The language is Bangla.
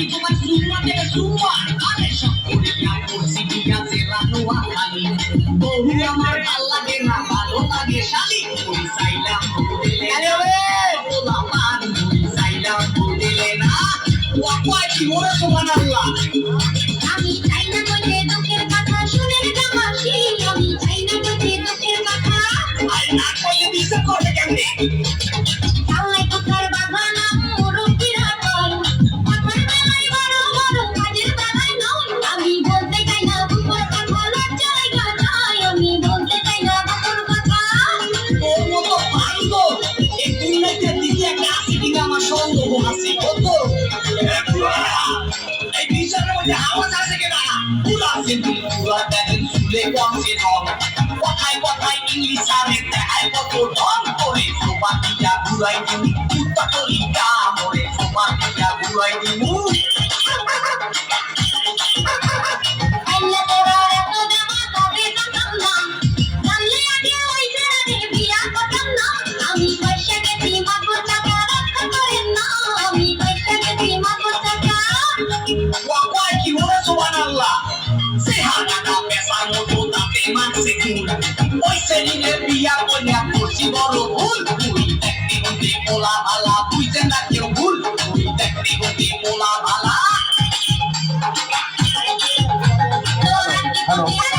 কি তোমার সুমা থেকে সুমা আরে সব করিয়া করছি বিয়া জেলা নোয়া খালি বহু আমার ভাল লাগে না ভালো লাগে শালি ওই সাইলাম বলা মান সাইলাম দিলে না ওয়াই কি ওরে সুবহানাল্লাহ আমি চাই না তোকে দুঃখের কথা শুনে জামাসি আমি চাই না তোকে দুঃখের কথা আরে না কইলে বিশ্বাস করবে কেমনে তাওই কথার বাধা না মুরুকিরা কই কথার বেলায় বড় বড় কাজের বেলায় নয় আমি বলতে চাই না বুকুর কথা লজ্জায় গায় আমি বলতে চাই না বুকুর কথা ওর মতো পারবো এই দুনিয়াতে দিকে একটা আছে কিনা আমার সন্দেহ আছে কত এই বিচারের মধ্যে আওয়াজ আছে কিনা পুরা কিন্তু পুরা দেখেন শুলে কমছে রং কথায় কথায় ইংলিশ আরে দেখায় কত ঢং করে সোপাটিয়া ঘুরাই দিন কুত্তা করি গা মরে সোপাটিয়া ঘুরাই দিন আল্লাহ তোরা এত দেওয়া কবে জানতাম না জানলে আগে ওই ছেড়ে বিয়া করতাম না আমি পয়সা গেছি মাগুর টাকা রক্ষা করেন না আমি পয়সা গেছি মাগুর টাকা ওয়াই কি ওরে সুবহানাল্লাহ সেহানাটা পেশার মতো তাতে মানছে কুল ওই সেলিনের বিয়া কইয়া করছি বড় ভুল তুই দেখতে হতে পোলা ভালা বুঝে না কেউ ভুল তুই দেখতে হতে পোলা ভালা হ্যালো হ্যালো হ্যালো